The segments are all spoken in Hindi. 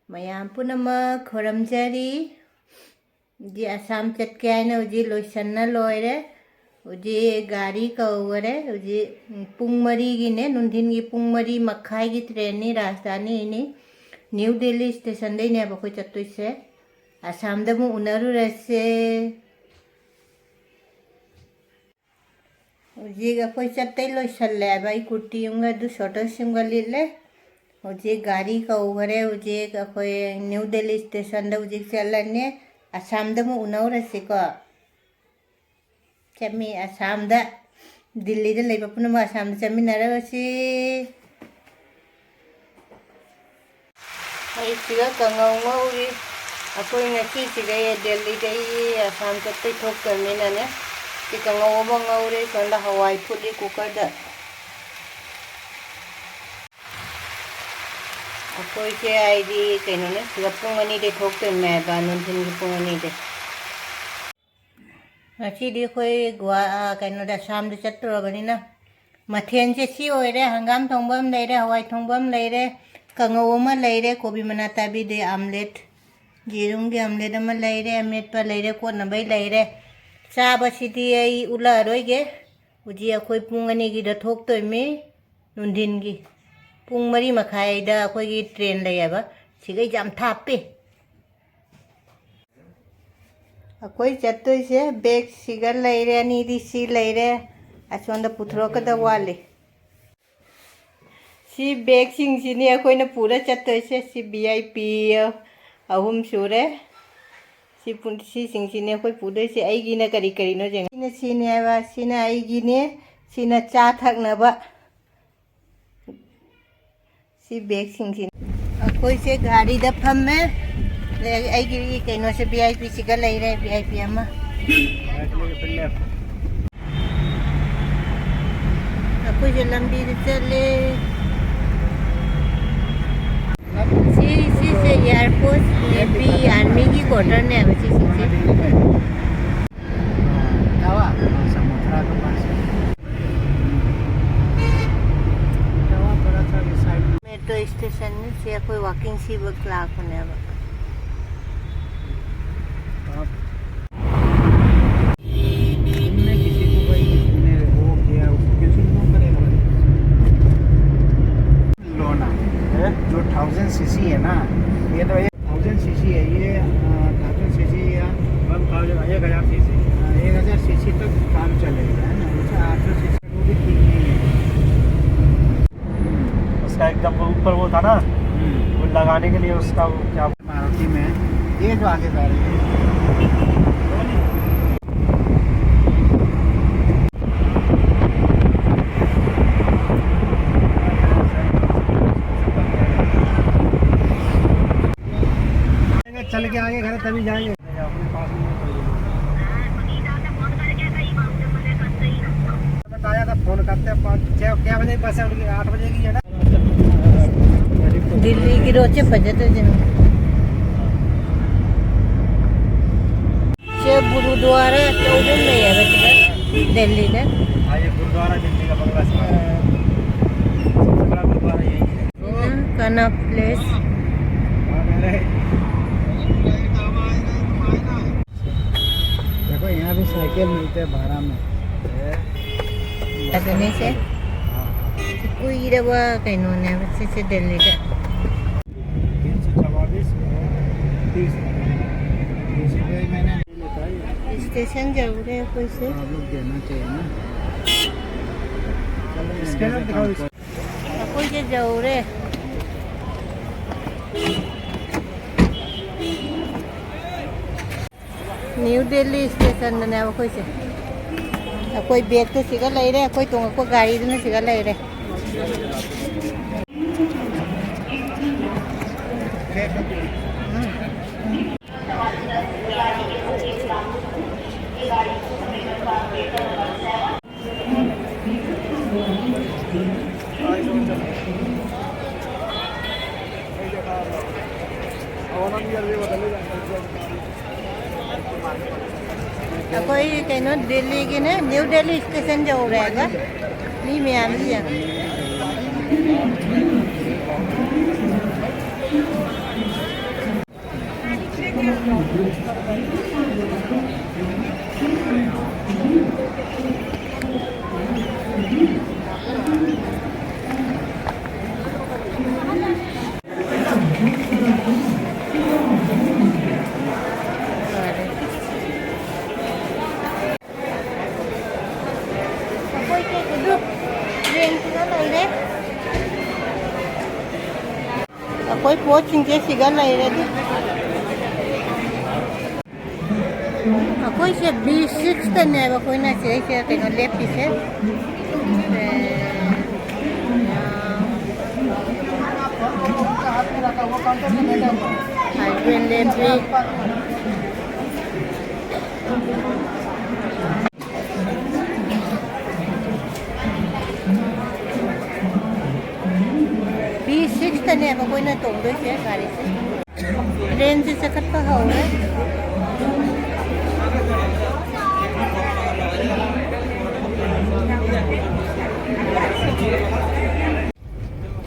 Mayam punama khoramjari ji asam chatke aina uji loisanna loire uji gari ka ovare uji pungmari gine nundhin gi pungmari makhai gi train ni rajdhani ini New Delhi station dai ne ba ko chattu se asam da mu unaru rase uji ga ko chattai loisalle bai kurti unga du shorter sim galile उजे गाड़ी का ओवर है उजे कोई न्यू दिल्ली स्टेशन दा उजे चलने असम दा मु उनाव रसे को चमी असम दा दिल्ली दा लेबा पुन म असम दा चमी नरवसी आई सिगा कंगाव उरी अकोई नकी सिगा ये दिल्ली दे असम चत्ते ठोक करने ने कि कंगाव बंगावरे सोंदा हवाई फुली कुकर दा कोई के आईडी कहीं ने पुंगनी दे ठोक तो मैं बानून थिन पुंगनी दे अच्छी दी कोई गुआ कहीं ने शाम दे चत्तुर बनी ना मथेन से सी हो रे हंगाम थोंबम ले रे हवाई थोंबम ले रे कंगोमा ले रे कोबी मनाता भी दे आमलेट जीरुम के आमलेट में ले रे आमलेट पर ले रे को नबई ले रे चा बसी आई उला रोगे उजी कोई पुंगनी की द ठोक तो मैं नुंदिन की पुंग मरी मखाई दा कोई की ट्रेन ले आबा सिगै जाम थापे कोई चत्तो से बैग सिगर ले रे नी दी सी ले रे असोंदा पुथरो का दा वाले सी बैग सिंग सिनी कोई ने पूरा चत्तो से सी वीआईपी अहुम सुरे सी पुंसी सिंग सिनी कोई पूरे से आईगी ने करी करी नो जेंग ने सिने आबा सिना आईगी ने सिना चा थकनबा सी बैग सिंग कोई से गाड़ी दफम में आई गिरी कहीं से वीआईपी सिगा ले रहे वीआईपी अम्मा कोई से लंबी चले सी से एयरपोर्ट नेवी आर्मी की क्वार्टर ने बची सी तो स्टेशन से कोई वॉकिंग सी वर्क लाख होने अब किसी को भाई वो किया किसी को करेगा लोना है जो 1000 सीसी है ना ये तो 1000 सीसी है ये 1000 सीसी या 1000 सीसी 1000 सीसी तक काम चलेगा है ना 800 सीसी वो भी ठीक नहीं है उसका एकदम ऊपर वो था ना वो लगाने के लिए उसका वो क्या मारुति में ये जो आगे जा रही है चल के आगे घर तभी जाएंगे अपने पास बताया था फोन करते क्या बजे बस है उनकी 8 बजे की है ना दिल्ली की रोचे बजे तो जन से गुरुद्वारा चौधरी में है बेटा दिल्ली में हाँ ये गुरुद्वारा दिल्ली का बंगला सबसे बड़ा गुरुद्वारा यही है कना प्लेस देखो यहाँ भी साइकिल मिलते हैं भाड़ा में लगने से कोई रवा कहीं ने बच्चे से दिल्ली का 344 स्टेशन जाओ रे कोई से आप लोग देना चाहिए ना स्कैनर दिखाओ कोई के जाओ रे न्यू दिल्ली स्टेशन ने कोई से कोई बैग तो सिगा ले रहे कोई तुमको गाड़ी में सिगा ले रहे कोई कहीं दिल्ली की ना न्यू दिल्ली स्टेशन जो रहेगा नहीं मैं आम जी Akwai pocin ke shiga laire duk. Akwai shi B6 da ne ba koi na ce ke kai no lepi se. Husband lepi. B6 da ne ba koi na tong doi se gari se. Train se sakat pa ho hai.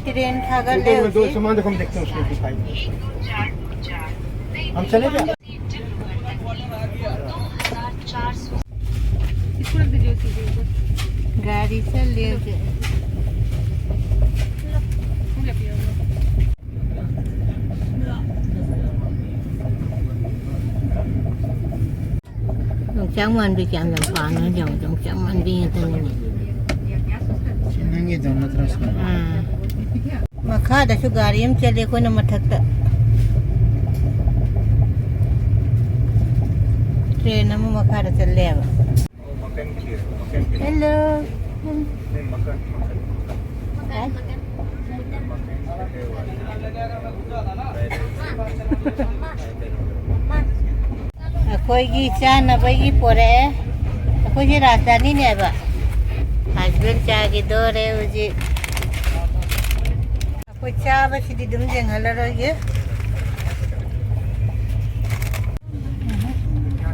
Train खाकर ले दो सामान देखो, हम देखते हैं उसके दिखाई। हम चले क्या? गाड़ी से ले chẳng mình đi chạm làm phản nữa dòng trong chẳng mình đi như thế này. चलेंगे दोनों तरफ से। Maka ada su gari em chale ko na mathakta. Train mo maka da challe ba. Hello. Akoi gi cha na bai gi pore. Akoi ji Rajdhani ne ba. Husband cha gi dore uji. Akoi cha ba si di dum jeng halaro ye.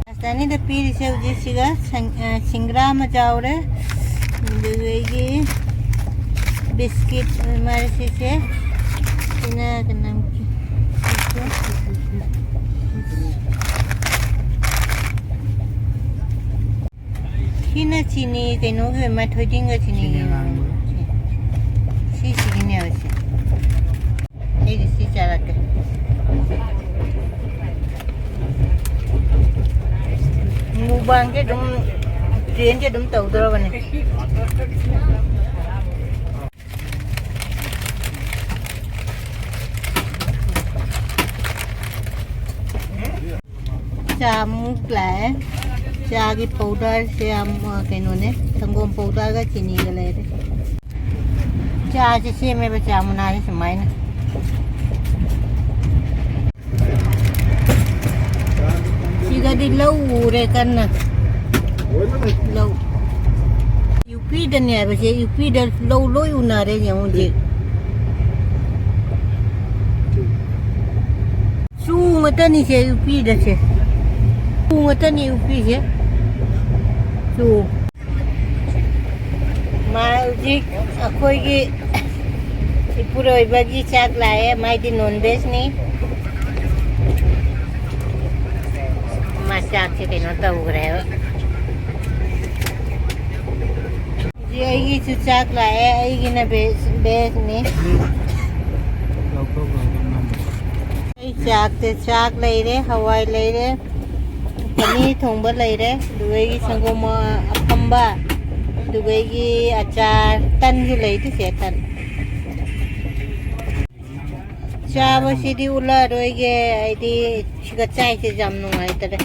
Rajdhani da piri se uji siga singra ma jaure. Dugi biscuit mari si se. Ina kanam ki. Hina chini kaino ge ma thoding ga chini si gine ase ei si charate Mukbang ke dum train ke dum tau dro bane Cham lại cha cái powder से हम कहने संगम powder का चीनी का ले रहे cha से मैं बचा मना रहे समय ना सीधा दी लो रे करना लो यूपी डनिया बचे यूपी डर लो लो उनारे जाऊँ जे सू मत नहीं से यूपी डर से Ngata ni upi je. Tu. Maujik akoi gi ipuro ibagi chak lae mai di non veg ni. Masak se keno tau greo. Ji ai gi chu chak lae ai gi na veg ni. Ai chak te chak lai re hawai lai re. Kami thongba laire dugai gi sangoma apamba dugai gi achar tan ju lai ti se tan cha ba sidi ula roi ge aidi chiga chai se jam nu ai tare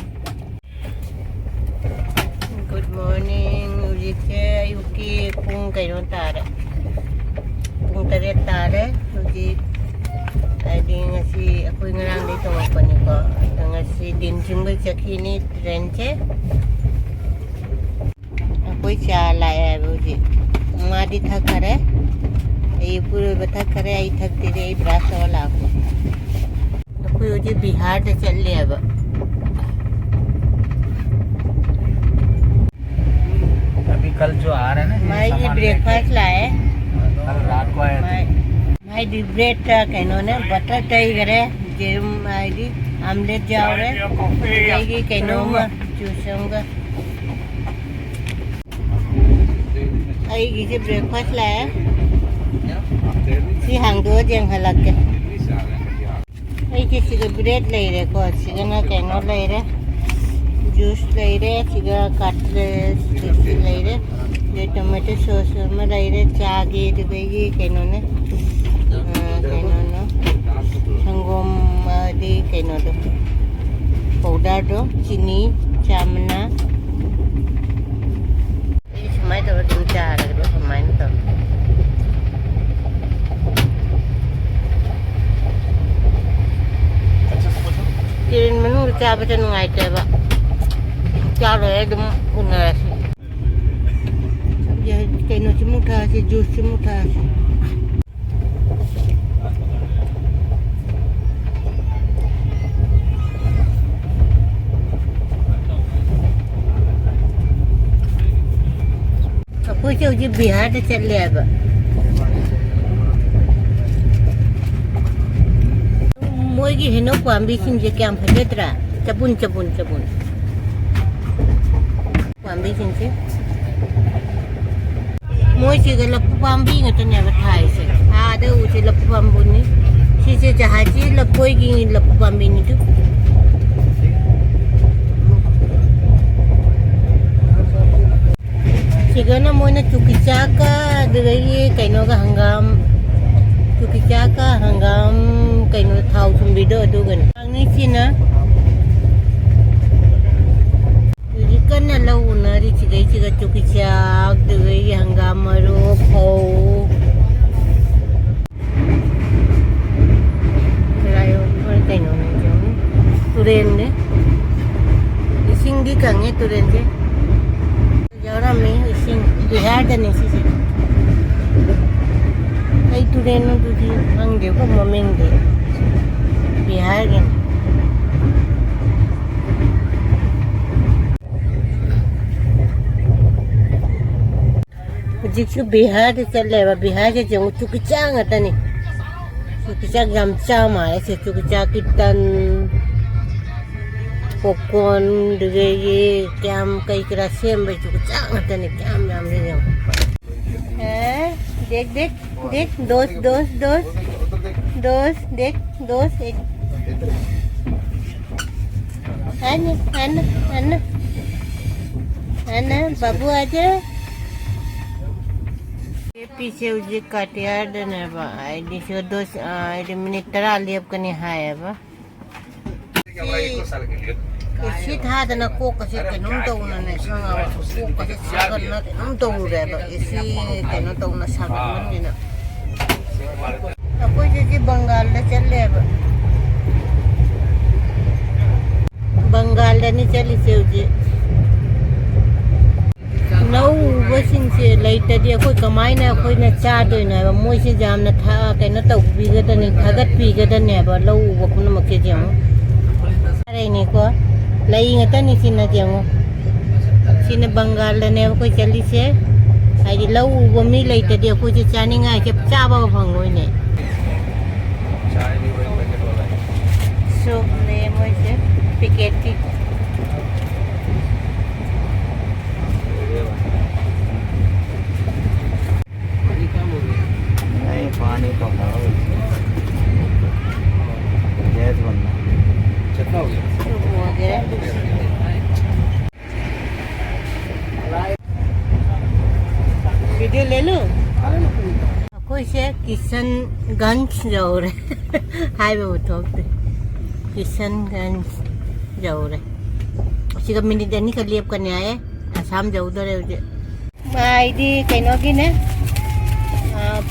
Good morning uji se yuki pung kai no tare pung tare tare uji aidi ngasi aku ngarang dei to apa ni ko ngasi din jumbe chakini train che aku cha la hai uji madi tha kare ei pure bata kare ai thak dire ei brasa wala ko aku uji bihar se challe ab अभी कल जो आ रहे हैं ना मैं ये ब्रेकफास्ट लाए कल रात को आया था मैं दी ब्रेड का कहनो ने बटर टई करे जेरुम आईडी आमलेट जावरे आईगी कैनोमा जूसंगा आईगी से ब्रेकफास्ट लाया सी हांगदो जेंग हलके आईगी सिगा ब्रेड ले रे को सिगा ना कैनो ले रे जूस ले रे सिगा कटलेट ले रे ये टमाटो सॉस में ले रे चागी दुबई कैनो ने कैनो no संगम di कैनो दो पाउडर दो चीनी चामना ये समय तो दिन चार लगे समय तो किरण मनु क्या बचा नुआई तेरा क्या रहे तुम उन्हें ये कैनो चिमुटा से जूस चिमुटा से कोई जो बिहार से चल रहा है मोई की है ना पांबी सिंह जे क्या फटेत्रा चपुन चपुन चपुन पांबी सिंह से मोई से गलप पांबी ngata nya bathai se ada uji lap pambun ni si se jahaji lapoi gi lap pambi ni tu sigana moina chukicaka dei kaino ga hangam chukicaka hangam kaino thau thumbi do adugan angni sina kana launa ri chigai chiga chukicak dei hangam maro phau rayo kaino ne jong turen ne ising gi kange turen je Jara me ising Bihar dan isi sih. Ay tulen no tu di ang dia ko momeng de. Bihar kan. Jika Bihar de चल रहा है Bihar से जो चुकचांग आता नहीं. चुकचांग गमचा मारे से चुकचांग कितन popcorn dege ye kyam kai kra sem bai chu chang ta ne kyam nam le jam देख देख देख दोस्त दोस्त दोस्त दोस्त देख दोस्त एक है बाबू आजा ये पीछे उजे काटियार देने बा आई से दोस्त आई मिनट तरा लियब कने हाय बा इसी था ना को कसे के नम तो ना ने संगा को कसे सागर ना नम तो रे बा इसी के न तो ना सागर मन ना अब कोई जे बंगाल ले चल ले बा बंगाल ने चली से जे नौ वसिन से लाइट दे कोई कमाई ना कोई ना चा दो ना मोय से जाम ना था के न तो बी ग त ने थागत पी ग त ने बा लौ व कुन मके जे अरे ने को लई ngata ni sina jango sina bangal ne ko chali se ai lau bo mi lai ta dia ko je chani nga ke cha ba phangoi ne so le mo se spaghetti नहीं पानी तो गैस बनना कितना हो गया वीडियो ले लो कोई से किशनगंज जाओ रे हाईवे उठोते किशनगंज जाओ रे सिगा मिनी देनी का लियब करने आए आसाम जाओ दरे उजे आईडी कैनो की ने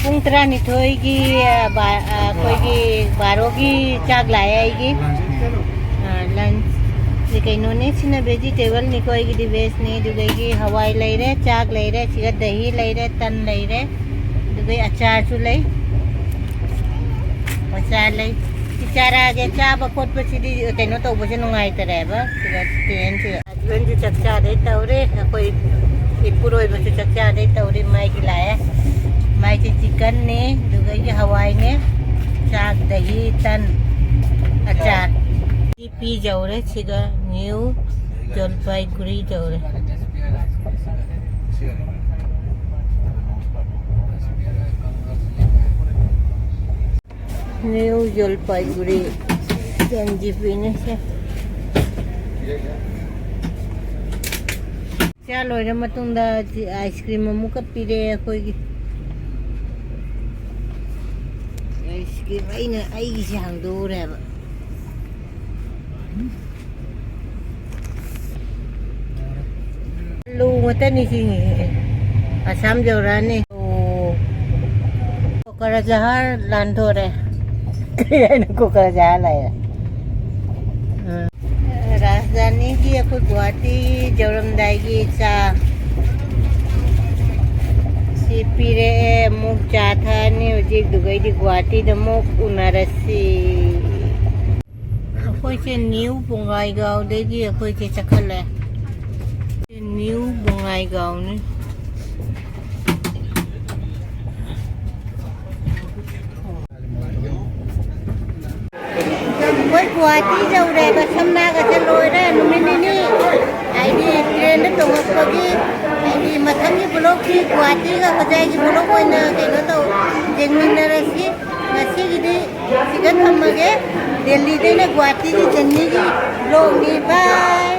पुंगतरा निथोई कोई की बारो की चाग लाया आएगी लंच ये कैनो ने सिना वेजिटेबल नि कोई की वेज ने दुगई हवाई ले रे चाग ले रे सिगा दही ले रे तन ले रे दुगई अचार चु ले अचार ले अचार आगे चा बकोट पे सीधी कैनो तो बजे नुंगाई तरे बा सिगा ट्रेन से हस्बैंड जो चक्चा दे तवरे कोई इपुरो बसे चक्चा दे तवरे माई की लाया माई के चिकन ने दुगई हवाई ने चाग दही तन ꯄꯤ ꯌꯧꯔꯦ ꯁꯤꯒ ꯅ꯭ꯌꯨ ꯖꯜꯄꯥꯏꯒꯨꯔꯤ ꯌꯧꯔꯦ न्यू जलपाईगुड़ी एनजीपीने से चा लोइर मतुंगदा आइसक्रीम अमुका पीरे अखोइगी आइसक्रीम अइना अइगिसे हांगदोरेबा लू मतनी सिंगी आसाम जौरानी कोकराझार लांधोरे कोकराझार लाया राजधानी की अखोई गुवाहाटी जौरमदाई की चा सी पीरे मुक चा थानी उजी दुगई दी गुवाहाटी द मुक उनारसी अखोई से न्यू बोंगाई गांव देगी अखोई के चखल है न्यू बोंगाई गांव ने कोई गुवाहाटी जौरे बसमना का चलोरे नुमिनिनी आईडी ट्रेन तो होगी आईडी मथंगी ब्लॉक की गुवाहाटी का खजाई की ब्लॉक कोई ना केनो तो जेंगमिनरसी नसी गिदी सिगत हमगे दिल्ली दे ने गुवाहाटी की जन्नी की ब्लॉक नी बाय